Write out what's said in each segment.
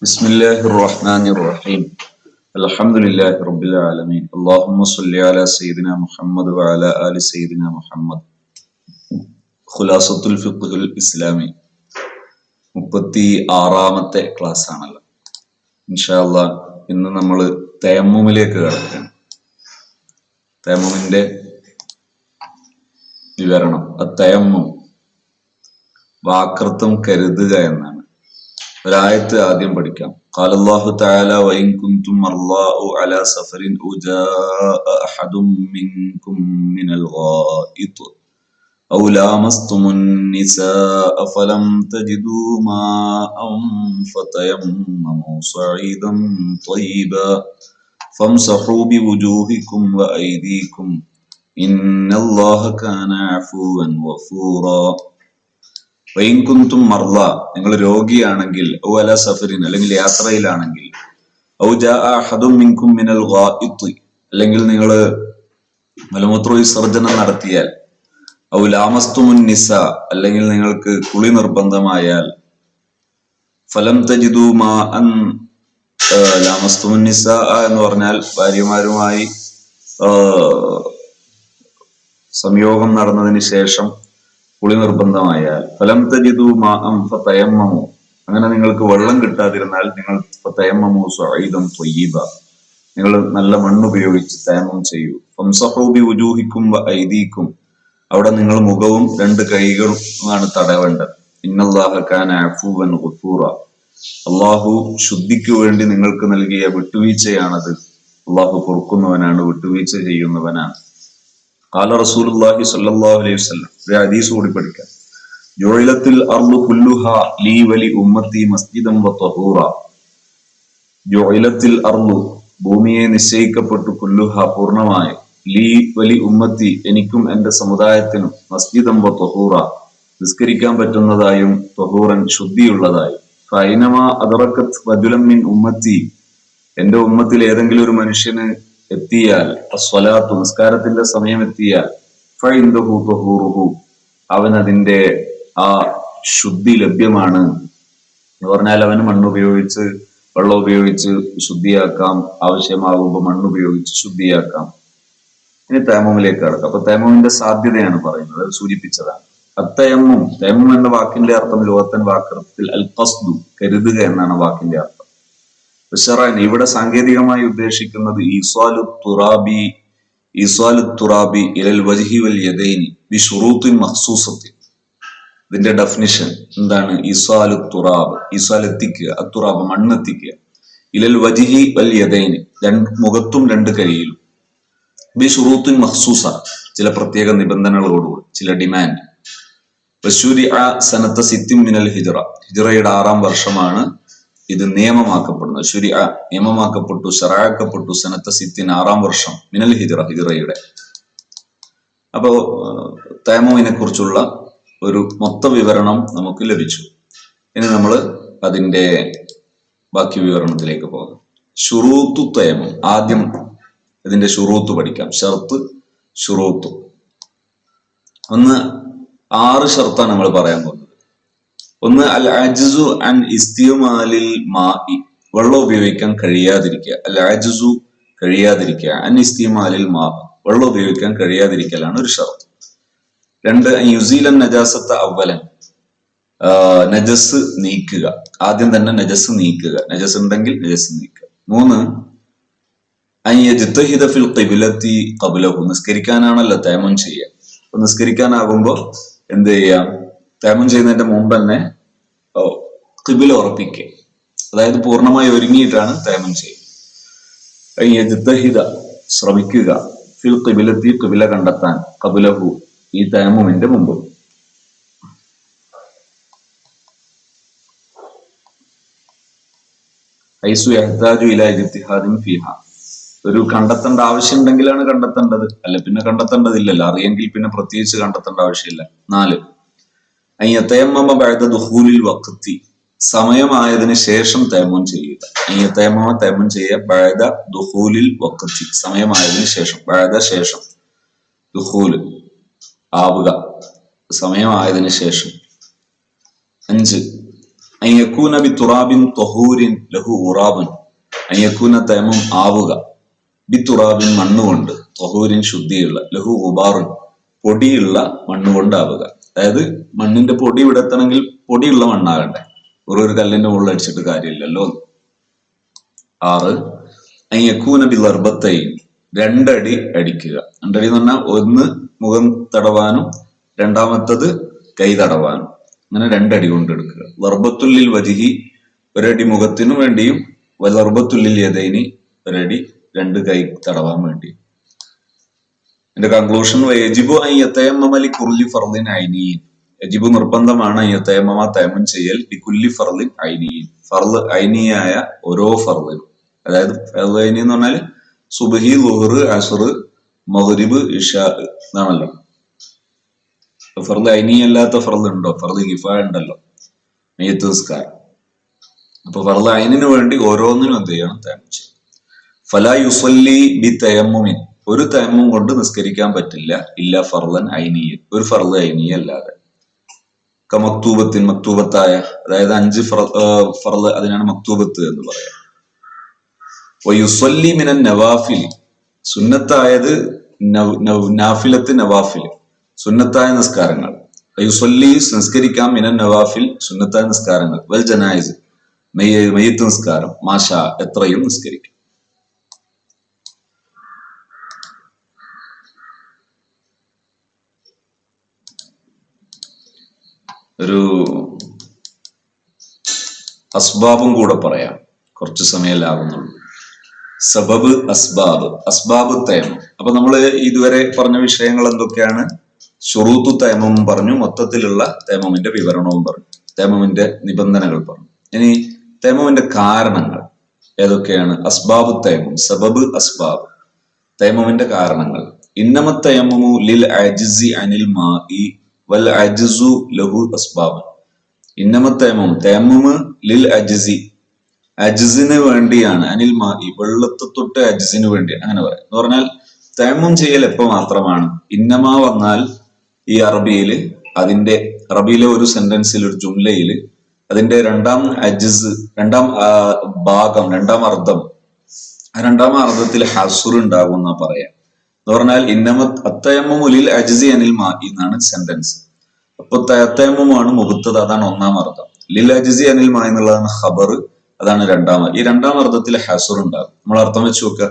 بسم الله الرحمن الرحيم الحمد لله رب العالمين اللهم صل على سيدنا محمد وعلى آل سيدنا محمد ഖുലാസത്തുൽ ഫിഖ്ഹുൽ Islami 36ാമത്തെ class ആണല്ലോ. ഇൻഷാ അല്ലാഹ് ഇന്ന് നമ്മൾ തയമ്മുമിലേക്ക് കടക്കുകയാണ്. തയമ്മുമിന്റെ വിവരണം. തയമ്മും വാക്കൃത്വം കരുതുക എന്നാണ്. ഒരായത്ത് ആദ്യം പഠിക്കാം. قال الله تعالى وإن كنتم مرضى أو على سفر أو جاء أحد منكم من الغائط أو لامستم النساء فلم تجدوا ماء فتيمموا صعيدا طيبا فامسحوا بوجوهكم وأيديكم إن الله كان عفوا غفورا. വൈൻകുന്തും മർള, നിങ്ങൾ രോഗിയാണെങ്കിൽ, ഔ അല സഫരിൻ അല്ലെങ്കിൽ യാത്രയിലാണെങ്കിൽ, ഔ ജാഅ അഹദും മിൻകും മിനൽ ഗായിത്ത് അല്ലെങ്കിൽ നിങ്ങൾ മലമൂത്ര വിസർജനം നടത്തിയാൽ, ഔ ലാമസ്തുമുൻ നിസ അല്ലെങ്കിൽ നിങ്ങൾക്ക് കുളി നിർബന്ധമായാൽ, ഫലം തജിദു മാഅൻ, ലാമസ്തുമുൻ നിസ എന്ന് പറഞ്ഞാൽ ഭാര്യമാരുമായി സംയോഗം നടന്നതിന് ശേഷം കുളി നിർബന്ധമായാൽ, ഫലം തജിദു മാഅൻ ഫതയമ്മമു, അങ്ങനെ നിങ്ങൾക്ക് വെള്ളം കിട്ടാതിരുന്നാൽ നിങ്ങൾ ഫതയമ്മമു സഈദൻ ത്വയ്യിബ, നിങ്ങൾ നല്ല മണ്ണ് ഉപയോഗിച്ച് തയമ്മം ചെയ്യൂ. ഫംസഹു ബിവുജൂഹിക്കും വഅയ്ദീക്കും, അവിടെ നിങ്ങൾ മുഖവും രണ്ട് കൈകളുമാണ് തടവേണ്ടത്. ഇന്നല്ലാഹ കാന അഫൂവൻ ഗഫൂറ, അള്ളാഹു ശുദ്ധിക്ക് വേണ്ടി നിങ്ങൾക്ക് നൽകിയ വിട്ടുവീഴ്ചയാണത്. അള്ളാഹു പൊറുക്കുന്നവനാണ്, വിട്ടുവീഴ്ച ചെയ്യുന്നവനാണ്. ഖാല റസൂലുള്ളാഹി സ്വല്ലല്ലാഹു അലൈഹി വസല്ലം, ഒരു ഹദീസ് കൂടി പഠിക്കാം. ജുഇലത്തിൽ അർളു കുല്ലുഹാ ലീ വലി ഉമ്മത്തി മസ്ജിദൻ വതഹൂറ. ജുഇലത്തിൽ അർളു, ഭൂമിയെ നിശ്ചയിക്കപ്പെട്ടു, കുല്ലുഹാ പൂർണ്ണമായി, ലീ വലി ഉമ്മത്തി എനിക്കും എന്റെ സമുദായത്തിനും, മസ്ജിദൻ വതഹൂറ നിസ്കരിക്കാൻ പറ്റുന്നതായും, തഹൂറൻ ശുദ്ധിയുള്ളതായും. ഫൈനമാ അദറക്കത് റജുലൻ മിൻ ഉമ്മത്തി, എന്റെ ഉമ്മത്തിൽ ഏതെങ്കിലും ഒരു മനുഷ്യന് എത്തിയാൽ, അസ്വലാത്തു നിസ്കാരത്തിന്റെ സമയം എത്തിയാൽ, ഫഇൻദഹു തഹൂറുഹു അവൻ അതിന്റെ ആ ശുദ്ധി ലഭ്യമാണ് എന്ന് പറഞ്ഞാൽ അവന് മണ്ണുപയോഗിച്ച് വെള്ളം ഉപയോഗിച്ച് ശുദ്ധിയാക്കാം, ആവശ്യമാകുമ്പോൾ മണ്ണുപയോഗിച്ച് ശുദ്ധിയാക്കാം. ഇനി തയമ്മുമിലേക്ക് കടക്കാം. അപ്പൊ തയമ്മുമിന്റെ സാധ്യതയാണ് പറയുന്നത്, സൂചിപ്പിച്ചതാണ്. അത്തയമ്മും, തയമ്മും എന്ന വാക്കിന്റെ അർത്ഥം ലോകത്തൻ വാക്കർത്ഥത്തിൽ അൽ ഖസ്ദു കരുതുക എന്നാണ് വാക്കിന്റെ അർത്ഥം. ഇവിടെ സാങ്കേതികമായി ഉദ്ദേശിക്കുന്നത് ഈസ്വാലു തുറാബി ഇലൽ വജ്ഹി വൽ യദൈനി ബിശുറൂത്തിൻ മഖ്സൂസത്തിൻ. ഇതിന്റെ ഡെഫിനിഷൻ എന്താണ്? ഈസ്വാലു തുറാബ്, ഈസ്വാൽ എത്തിക്കുക, അത്തുറാബ് മണ്ണെത്തിക്കുക, ഇലൽ വജ്ഹി വൽ യദൈനി മുഖത്തും രണ്ട് കൈയിലും, ബിശുറൂത്തിൻ മഖ്സൂസ ചില പ്രത്യേക നിബന്ധനകളോടുകൂടി, ചില ഡിമാൻഡ്. വശുരിഅ സനത സിത്തിൻ മിനൽ ഹിജ്റ, ഹിജ്റയുടെ 6ാം വർഷമാണ് ഇത് നിയമമാക്കപ്പെടുന്നത്. ശുരിഅ നിയമമാക്കപ്പെട്ടു, ശറഅക്കപ്പെട്ടു, സനത്ത സിത്തിൻ 6ാം വർഷം, മിനൽ ഹിജ്റ ഹിജ്റയുടെ. അപ്പോ തയമ്മുമിനെ കുറിച്ചുള്ള ഒരു മൊത്ത വിവരണം നമുക്ക് ലഭിച്ചു. ഇനി നമ്മൾ അതിന്റെ ബാക്കി വിവരണത്തിലേക്ക് പോകാം. ശുറൂത്തു തയമ്മും, ആദ്യം ഇതിന്റെ ശുറൂത്ത് പഠിക്കാം. ഷർത്ത്, ശുറൂത്ത്. 6 ഷർത്താണ് നമ്മൾ പറയാൻ പോകുന്നത്. 1 അൽ അജ്സു അൻ ഇസ്തിമാലിൽ മാഇ, വെള്ളം ഉപയോഗിക്കാൻ കഴിയാതിരിക്കുക. അൽ അജ്സു കഴിയാതിരിക്കുക, അൻ ഇസ്തിമാലിൽ മാ വെള്ളം ഉപയോഗിക്കാൻ കഴിയാതിരിക്കലാണ് ഒരു ഷർത്ത്. 2 യുസീലൻ നജാസത്ത അവലൻ, നജസ് നീക്കുക, ആദ്യം തന്നെ നജസ് നീക്കുക, നജസ് ഉണ്ടെങ്കിൽ നജസ് നീക്കുക. 3 അൻ യജ്തഹിദ ഫിൽ ഖിബ്ലത്തി ഖബ്ലഹു, നിസ്കരിക്കാനാണല്ലോ തയമ്മും ചെയ്യുക. അപ്പൊ നിസ്കരിക്കാനാകുമ്പോ എന്ത് ചെയ്യാം? തയമ്മും ചെയ്യുന്നതിന്റെ മുമ്പ് തന്നെ ഖിബ്ല ഉറപ്പിക്കുക, അതായത് പൂർണ്ണമായി ഒരുങ്ങിയിട്ടാണ് തയമ്മും ചെയ്യുക. യജ്തഹിദ ശ്രമിക്കുക, ഫിൽ ഖിബ്ലത്തി ഖിബ്ല കണ്ടെത്താൻ, ഖബ്ലഹു ഈ തയമ്മുമിന്റെ മുമ്പ്. ഹൈസു യഹ്താജു ഇലാ ഇജ്തിഹാദിൻ ഫീഹാ, ഒരു കണ്ടെത്തേണ്ട ആവശ്യം ഉണ്ടെങ്കിലാണ് കണ്ടെത്തേണ്ടത്, അല്ല പിന്നെ കണ്ടെത്തേണ്ടതില്ലല്ലോ. അറിയെങ്കിൽ പിന്നെ പ്രത്യേകിച്ച് കണ്ടെത്തേണ്ട ആവശ്യമില്ല. 4 അയ്യത്തയമ്മമ ബഅദ ദുഖൂലിൽ വഖ്തി, സമയമായതിനു ശേഷം തയമ്മും ചെയ്യുക. അയ്യത്തയമ്മമ തയമ്മും ചെയ്യുക ബഅദ ദുഖൂലിൽ വഖ്തി, സമയമായതിനു ശേഷം, ബഅദ ശേഷം, ദുഖൂൽ ആവുക, സമയമായതിനു ശേഷം. 5 അയ്യക്കൂന ബി തുറാബിൻ തൊഹൂരിൻ ലഹു ഉറാബുൻ. അയ്യക്കൂന തൈമം ആവുക, ബി തുറാബിൻ മണ്ണുകൊണ്ട്, തൊഹൂരിൻ ശുദ്ധിയുള്ള, ലഹു ഉബാറുൻ പൊടിയുള്ള മണ്ണുകൊണ്ടാവുക. അതായത് മണ്ണിന്റെ പൊടി വിടത്തണമെങ്കിൽ പൊടിയുള്ള മണ്ണാകണ്ടേ, ഒരു കല്ലിന്റെ മുകളിൽ അടിച്ചിട്ട് കാര്യമില്ലല്ലോ. 6 അയ്യക്കൂന ബി ലർബത്തൈൻ രണ്ടടി അടിക്കുക. രണ്ടടി എന്ന് പറഞ്ഞാൽ ഒന്ന് മുഖം തടവാനും രണ്ടാമത്തത് കൈ തടവാനും, അങ്ങനെ രണ്ടടി കൊണ്ട് എടുക്കുക. ലർബത്തുല്ലിൽ വജിഹി ഒരടി മുഖത്തിനു വേണ്ടിയും ലർബത്തുല്ലിൽ യദൈനി ഒരടി രണ്ട് കൈ തടവാൻ വേണ്ടി. എന്റെ കൺക്ലൂഷൻ യജിബു അയ്യത്തയമ്മലി കുർലി ഫർദിൻ ഐനിയൻ. യജിബു നിർബന്ധമാണ് അയ്യത്തയമ്മ തയമ്മം ചെയ്യൽ ലികുല്ലി ഫർദിൻ ഐനിയൻ, ഫർദ് ഐനിയായ ഓരോ ഫർദിനും. അതായത് ഫർദ് ഐനി എന്ന് പറഞ്ഞാൽ സുബ്ഹി, ളുഹ്ർ, അസ്ർ, മഗ്രിബ്, ഇശാ എന്നാണല്ലോ. ഫർദ് ഐനി അല്ലാത്ത ഫർദ് ഉണ്ടോ? ഫർദ് കിഫായ ഉണ്ടല്ലോ, മയ്യിത്ത് നിസ്കാരം. അപ്പൊ ഫർദ് ഐനിന് വേണ്ടി ഓരോന്നിനും എന്ത് ചെയ്യണം? തയമ്മം ചെയ്യണം. ഫലാ യുസല്ലി ബി തയമ്മുമിൻ ഒരു തയമ്മും കൊണ്ട് നിസ്കരിക്കാൻ പറ്റില്ല. ഇല്ല ഫർദൻ ഐനിയൻ ഒരു ഫർദ് ഐനിയ അല്ലാതെ. മക്തൂബത്തിൻ മക്തൂബത്തായ, അതായത് 5 ഫർദ്, അതിനാണ് മക്തൂബത്ത് എന്ന് പറയാം. യുസല്ലി മിനൻ നവാഫിലി സുന്നത്തായത്, നാഫിലത്ത് നവാഫിൽ സുന്നത്തായ നിസ്കാരങ്ങൾ. യുസല്ലി നിസ്കരിക്കാം, മിനൻ നവാഫിൽ സുന്നത്തായ നിസ്കാരങ്ങൾ, വൽ ജനായിസ് മയ്യിത്ത് നിസ്കാരം, മാഷാ എത്രയും നിസ്കരിക്കാം. ഒരു അസ്ബാബും കൂടെ പറയാം, കുറച്ച് സമയമല്ലാകുന്നുള്ളൂ. സബബ്, അസ്ബാബ്. അസ്ബാബ് തയമ്മം. അപ്പൊ നമ്മള് ഇതുവരെ പറഞ്ഞ വിഷയങ്ങൾ എന്തൊക്കെയാണ്? ശുറൂത്തു തയമ്മം പറഞ്ഞു, മൊത്തത്തിലുള്ള തയമ്മമിന്റെ വിവരണവും പറഞ്ഞു, തയമ്മമിന്റെ നിബന്ധനകൾ പറഞ്ഞു. ഇനി തയമ്മമിന്റെ കാരണങ്ങൾ ഏതൊക്കെയാണ്? അസ്ബാബ് തയമ്മം, സബബ്, അസ്ബാബ്. തയമ്മമിന്റെ കാരണങ്ങൾ. ഇന്നമ തയമ്മമു ലിൽ അജ്സി അനിൽ മാഇ വൽ അജ്സു ലഹു അസ്ബാബ്. ഇന്നമ തയമ്മം, തയമ്മമ് ലിൽ അജ്സി അജ്സിന് വേണ്ടിയാണ്, അനിൽ മാഇ വെള്ളത്തെ തൊട്ട് അജ്സിന് വേണ്ടി, അങ്ങനെ പറയാം. എന്ന് പറഞ്ഞാൽ തയമ്മം ചെയ്യൽ എപ്പോ മാത്രമാണ്? ഇന്നമ വന്നാൽ ഈ അറബിയില്, അതിന്റെ അറബിയിലെ ഒരു സെന്റൻസിൽ, ഒരു ജുംലയില് അതിന്റെ രണ്ടാം അജ്സ്, രണ്ടാം ഭാഗം, രണ്ടാം അർത്ഥം, ആ രണ്ടാം അർത്ഥത്തിൽ ഹസുർ ഉണ്ടാകും എന്നാ പറയാം. എന്ന് പറഞ്ഞാൽ ഇന്നമ അത്തയമ്മുലിൽ അജ്സി അനിൽ മാഇ എന്നാണ് സെന്റൻസ്. അപ്പൊ തയമ്മമാണ് മുബത്തദ, അതാണ് ഒന്നാം അർത്ഥം. ലിൽ അജ്സി അനിൽ മാഇ എന്നുള്ളതാണ് ഖബർ, അതാണ് രണ്ടാമത്. ഈ രണ്ടാം അർത്ഥത്തിൽ ഹസുർ ഉണ്ടാകും. നമ്മൾ അർത്ഥം വെച്ച് നോക്കുക.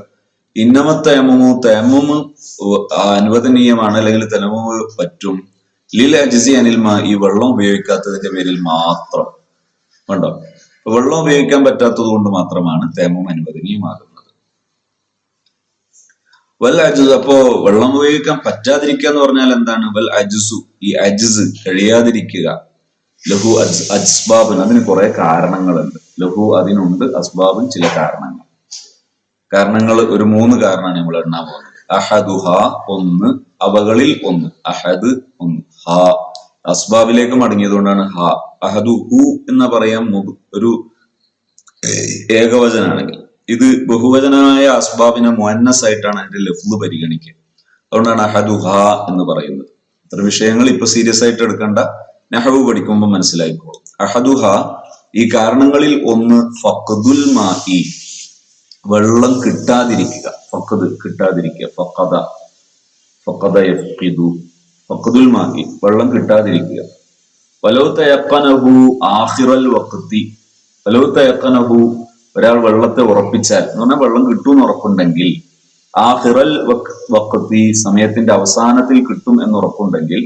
ഇന്നമ തയമ്മു, തയമ്മു അനുവദനീയമാണ്, അല്ലെങ്കിൽ തയമ്മു പറ്റും. ലിൽ അജ്സി അനിൽ മാഇ വെള്ളം ഉപയോഗിക്കാത്തതിന്റെ പേരിൽ മാത്രം. കണ്ടോ? വെള്ളം ഉപയോഗിക്കാൻ പറ്റാത്തത് കൊണ്ട് മാത്രമാണ് തയമ്മം അനുവദനീയമാകുന്നത്. വൽ അജ്സ്, അപ്പോ വെള്ളം ഉപയോഗിക്കാൻ പറ്റാതിരിക്കുക എന്ന് പറഞ്ഞാൽ എന്താണ്? വൽ അജ്സു, ഈ അജ്സ് കഴിയാതിരിക്കുക. ലഹു അസ്ബാബിന്, അതിന് കുറെ കാരണങ്ങളുണ്ട്. ലഹു അതിനുണ്ട്, അസ്ബാബിന് ചില കാരണങ്ങൾ. കാരണങ്ങൾ ഒരു 3 കാരണമാണ് നമ്മൾ എണ്ണാൻ പോകുന്നത്. അഹദുഹ ഒന്ന്, അവകളിൽ ഒന്ന്. അഹദ് ഒന്ന്. ഹ അസ്ബാബിലേക്ക് മടങ്ങിയതുകൊണ്ടാണ് ഹ. അഹദു ഹു എന്ന് പറയാം ഒരു ഏകവചനാണെങ്കിൽ. ഇത് ബഹുവചനമായ അസ്ബാബിനെ മുഅന്നസ് ആയിട്ടാണ് അതിന്റെ ലഫ്ള് പരിഗണിക്കുക. അതുകൊണ്ടാണ് അഹദുഹ എന്ന് പറയുന്നത്. ഇത്ര വിഷയങ്ങൾ ഇപ്പൊ സീരിയസ് ആയിട്ട് എടുക്കേണ്ട, നഹ്വു പഠിക്കുമ്പോൾ മനസ്സിലായിക്കോളും. അഹദുഹ ഈ കാരണങ്ങളിൽ ഒന്ന് ഫഖ്ദുൽ മാഇ വെള്ളം കിട്ടാതിരിക്കുക. ഫഖദ് കിട്ടാതിരിക്കുക. ഫഖദ യഫ്ഖിദു ഫഖ്ദുൽ മാഇ വെള്ളം കിട്ടാതിരിക്കുക. വലൗ തയഖനഹു ആഖിറൽ വഖ്തി, വലൗ തയഖനഹു ഒരാൾ വെള്ളത്തെ ഉറപ്പിച്ചാൽ, എന്ന് പറഞ്ഞാൽ വെള്ളം കിട്ടുമെന്ന് ഉറപ്പുണ്ടെങ്കിൽ, ആഖിറൽ വഖ്തി സമയത്തിന്റെ അവസാനത്തിൽ കിട്ടും എന്ന് ഉറപ്പുണ്ടെങ്കിൽ,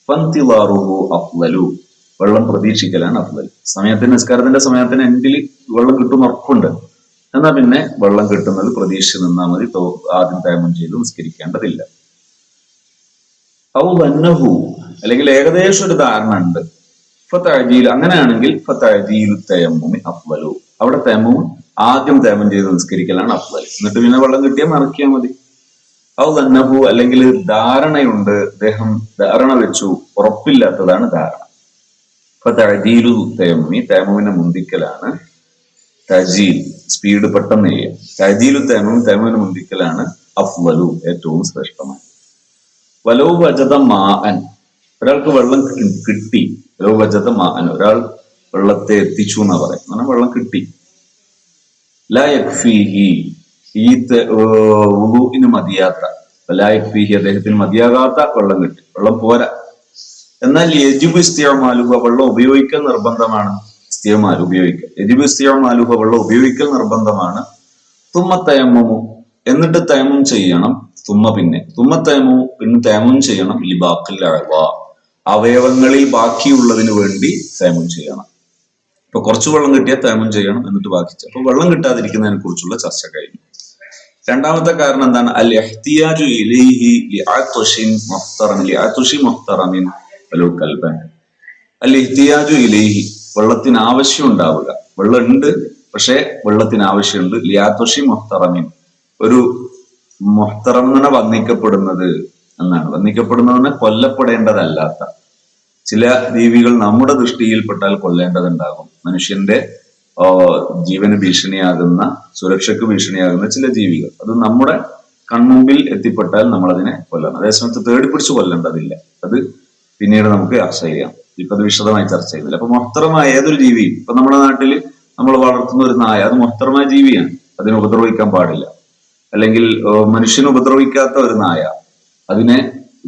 ഫന്തിളാറുഹു അഫ്ളലു വെള്ളം പ്രതീക്ഷിക്കലാണ് അഫ്ളൽ. സമയത്തിന്, നിസ്കാരത്തിന്റെ സമയത്തിന് എൻഡിൽ വെള്ളം കിട്ടും ഉറപ്പുണ്ട്, എന്നാ പിന്നെ വെള്ളം കിട്ടുന്നത് പ്രതീക്ഷിച്ച് നിന്നാൽ മതി. ആദ്യം തയമ്മം ചെയ്ത് നിസ്കരിക്കേണ്ടതില്ല. ഔ വന്നഹു അല്ലെങ്കിൽ ഏകദേശം ഒരു ധാരണ ഉണ്ട്. ഫതഅജീൽ അങ്ങനെയാണെങ്കിൽ ഫതഅജീലു തയമ്മുമി അഫ്ളലു അവിടെ തയമ്മം ആദ്യം തയമ്മം ചെയ്ത് നിസ്കരിക്കലാണ് അഫ്ളൽ. എന്നിട്ട് പിന്നെ വെള്ളം കിട്ടിയാൽ മറക്കിയാൽ മതി. ഔ വന്നഹു അല്ലെങ്കിൽ ധാരണയുണ്ട്, അദ്ദേഹം ധാരണ വെച്ചു, ഉറപ്പില്ലാത്തതാണ് ധാരണ. ഫതഅജീലു തയമ്മുമി തയമ്മുമിനെ മുന്തിക്കലാണ്. തഅജീൽ സ്പീഡ് പെട്ടെന്ന് ചെയ്യാം. തഅജീലു തയമ്മുമി തയമ്മുമിനെ മുന്തിക്കലാണ് അഫ്ളലു ഏറ്റവും ശ്രേഷ്ഠമായി. വലൗ വജദ മാഅൻ ഒരാൾക്ക് വെള്ളം കിട്ടി. വലൗ വജദ മാഅൻ ഒരാൾ വെള്ളത്തെ എത്തിച്ചു എന്നാ പറയാം. അങ്ങനെ വെള്ളം കിട്ടി. ലാ യക്ഫീഹി, ഈ വുളൂഇന് മതിയാത്ത, ലാ യക്ഫീഹി അദ്ദേഹത്തിന് മതിയാകാത്ത വെള്ളം കിട്ടി, വെള്ളം പോരാ. എന്നാൽ യജിബു ഇസ്തിഅമാലുഹു, വെള്ളം ഉപയോഗിക്കൽ നിർബന്ധമാണ്. ഇസ്തിഅമാൽ ഉപയോഗിക്കൽ, യജിബു ഇസ്തിഅമാലുഹു, വെള്ളം ഉപയോഗിക്കൽ നിർബന്ധമാണ്. തുമ്മ തയമ്മുമു, എന്നിട്ട് തയമ്മും ചെയ്യണം. പിന്നെ തയമ്മും ചെയ്യണം. ലിബാഖിൽ അഅ്ളാ, അവയവങ്ങളിൽ ബാക്കിയുള്ളതിന് വേണ്ടി തയമ്മും ചെയ്യണം. ഇപ്പൊ കുറച്ച് വെള്ളം കിട്ടിയാൽ തയമ്മും ചെയ്യണം, എന്നിട്ട് ബാക്കി. അപ്പൊ വെള്ളം കിട്ടാതിരിക്കുന്നതിനെ കുറിച്ചുള്ള ചർച്ച കഴിഞ്ഞു. രണ്ടാമത്തെ കാരണം എന്താണ്? അൽ ഇഹ്തിയാജു ഇലൈഹി ലിഅത്ശിൻ മുഹ്തറമിൻ വലൗ കൽബൻ. അൽ ഇഹ്തിയാജു ഇലൈഹി, വെള്ളത്തിന് ആവശ്യം ഉണ്ടാവുക. വെള്ളം ഉണ്ട്, പക്ഷെ വെള്ളത്തിന് ആവശ്യമുണ്ട്. ലിഅത്ശിൻ മുഹ്തറമിൻ, ഒരു മുഹ്തറം എന്ന് വന്ദിക്കപ്പെടുന്നത് എന്നാണ്. വന്ദിക്കപ്പെടുന്നതിന് കൊല്ലപ്പെടേണ്ടതല്ലാത്ത ചില ജീവികൾ നമ്മുടെ ദൃഷ്ടിയിൽപ്പെട്ടാൽ കൊല്ലേണ്ടതുണ്ടാകും. മനുഷ്യന്റെ ജീവന് ഭീഷണിയാകുന്ന, സുരക്ഷയ്ക്ക് ഭീഷണിയാകുന്ന ചില ജീവികൾ, അത് നമ്മുടെ കൺമുമ്പിൽ എത്തിപ്പെട്ടാൽ നമ്മൾ അതിനെ കൊല്ലണം. അതേസമയത്ത് തേടി പിടിച്ച് കൊല്ലേണ്ടതില്ല. അത് പിന്നീട് നമുക്ക് ചർച്ച ചെയ്യാം. ഇപ്പൊ അത് വിശദമായി ചർച്ച ചെയ്യുന്നില്ല. അപ്പൊ മുഹ്തറമായ ഏതൊരു ജീവിയും, ഇപ്പൊ നമ്മുടെ നാട്ടിൽ നമ്മൾ വളർത്തുന്ന ഒരു നായ, അത് മുഹ്തറമായ ജീവിയാണ്, അതിനെ ഉപദ്രവിക്കാൻ പാടില്ല. അല്ലെങ്കിൽ മനുഷ്യനെ ഉപദ്രവിക്കാത്ത ഒരു നായ, അതിനെ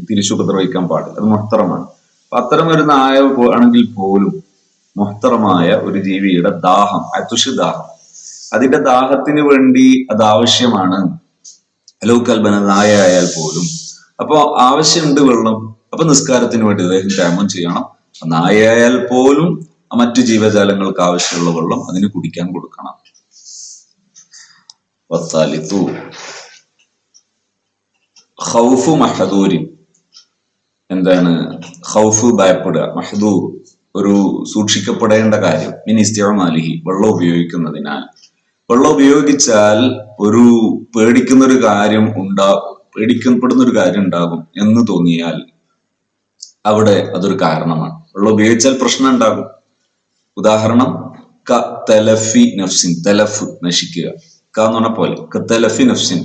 തിരിച്ചു ഉപദ്രവിക്കാൻ പാടില്ല, അത് മുഹ്തറമാണ്. അപ്പൊ അത്തരം ഒരു നായ ആണെങ്കിൽ പോലും മുഹ്തറമായ ഒരു ജീവിയുടെ ദാഹം, ദാഹം, അതിന്റെ ദാഹത്തിന് വേണ്ടി അത് ആവശ്യമാണ്. ലൗ കൽബൻ, നായ ആയാൽ പോലും. അപ്പൊ ആവശ്യമുണ്ട് വെള്ളം, അപ്പൊ നിസ്കാരത്തിന് വേണ്ടി അദ്ദേഹം തയമ്മും ചെയ്യണം. നായ ആയാൽ പോലും മറ്റു ജീവജാലങ്ങൾക്ക് ആവശ്യമുള്ള വെള്ളം അതിന് കുടിക്കാൻ കൊടുക്കണം. വത്താലിത്തു ഖൗഫു മഹദൂരിൻ, എന്താണ് ഖൗഫ്? ഭയപ്പെടുക. മഹദൂർ, ഒരു സൂക്ഷിക്കപ്പെടേണ്ട കാര്യം. മിൻ ഇസ്തിഅമാലിഹി, വെള്ളം ഉപയോഗിക്കുന്നതിനാൽ. വെള്ളം ഉപയോഗിച്ചാൽ ഒരു പേടിക്കുന്ന ഒരു കാര്യം ഉണ്ടാകും, പേടിക്കപ്പെടുന്ന ഒരു കാര്യം ഉണ്ടാകും എന്ന് തോന്നിയാൽ അവിടെ അതൊരു കാരണമാണ്. വെള്ളം ഉപയോഗിച്ചാൽ പ്രശ്നം ഉണ്ടാകും. ഉദാഹരണം, ക തലഫി നഫ്സിൻ, തലഫ് നശിക്കുക. ക എന്ന് പറഞ്ഞ പോലെ, ക തലഫി നഫ്സിൻ,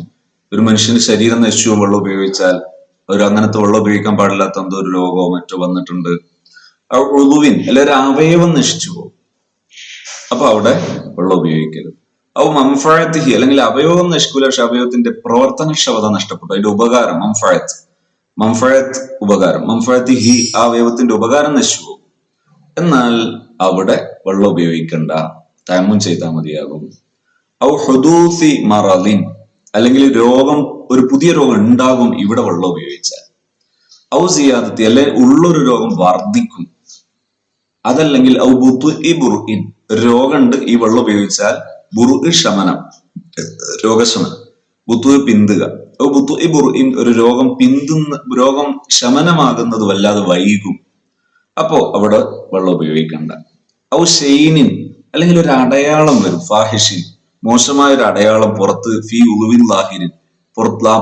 ഒരു മനുഷ്യന്റെ ശരീരം നശിച്ചു വെള്ളം ഉപയോഗിച്ചാൽ. ഒരു അങ്ങനത്തെ വെള്ളം ഉപയോഗിക്കാൻ പാടില്ലാത്ത എന്തോ ഒരു രോഗമോ മറ്റോ വന്നിട്ടുണ്ട്, ഉളുവിൻ, അല്ലെ ഒരു അവയവം നശിച്ചു പോകും. അപ്പൊ അവിടെ വെള്ളം ഉപയോഗിക്കരുത്. അവ മംഫഅത്തിഹി, അല്ലെങ്കിൽ അവയവം നശിക്കൂല, പക്ഷെ അവയവത്തിന്റെ പ്രവർത്തനക്ഷമത നഷ്ടപ്പെട്ടു, അതിന്റെ ഉപകാരം, മംഫഅത്ത് ഉപകാരം, മംഫഅത്തിഹി, ആ അവയവത്തിന്റെ ഉപകാരം നശിച്ചു പോകും. എന്നാൽ അവിടെ വെള്ളം ഉപയോഗിക്കണ്ട, തയമ്മും ചെയ്താൽ മതിയാകും. ഔ ഹുദൂസി മറദിൻ, അല്ലെങ്കിൽ രോഗം, ഒരു പുതിയ രോഗം ഉണ്ടാകും ഇവിടെ വെള്ളം ഉപയോഗിച്ചാൽ. ഔ സിയാദത്തി, അല്ലെങ്കിൽ ഉള്ളൊരു രോഗം വർദ്ധിക്കും. അതല്ലെങ്കിൽ ഔ ബുത്ഇ ബുർഇൻ, രോഗമുണ്ട്, ഈ വെള്ളം ഉപയോഗിച്ചാൽ ബുർഇ ശമനം, രോഗശമനം. ബുത്ഉ പിന്തുക. ഔ ബുത്ഇ ബുർഇൻ, ഒരു രോഗം രോഗം ശമനമാകുന്നത് വല്ലാതെ വൈകും, അപ്പോ അവിടെ വെള്ളം ഉപയോഗിക്കണ്ട. ഔ ഷെയ്നിൻ, അല്ലെങ്കിൽ ഒരു അടയാളം വരും, ഫാഹിഷിൻ, മോശമായ ഒരു അടയാളം പുറത്ത്, ഫി ഉളുവിൻ ലാഹിരിൻ,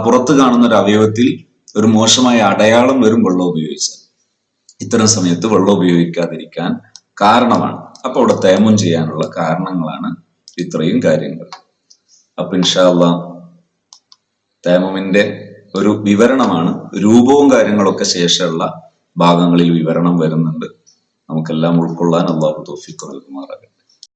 പുറത്ത് കാണുന്ന ഒരു അവയവത്തിൽ ഒരു മോശമായ അടയാളം വരും വെള്ളം ഉപയോഗിച്ചാൽ. ഇത്തരം സമയത്ത് വെള്ളം ഉപയോഗിക്കാതിരിക്കാൻ കാരണമാണ്. അപ്പൊ അവിടെ തയമ്മും ചെയ്യാനുള്ള കാരണങ്ങളാണ് ഇത്രയും കാര്യങ്ങൾ. അപ്പൊ ഇൻഷാ അല്ലാഹ് തയമ്മുമിന്റെ ഒരു വിവരണമാണ്. രൂപവും കാര്യങ്ങളൊക്കെ ശേഷമുള്ള ഭാഗങ്ങളിൽ വിവരണം വരുന്നുണ്ട്. നമുക്കെല്ലാം ഉൾക്കൊള്ളാൻ അല്ലാഹു തൗഫീഖ് നൽകുമാറാകട്ടെ.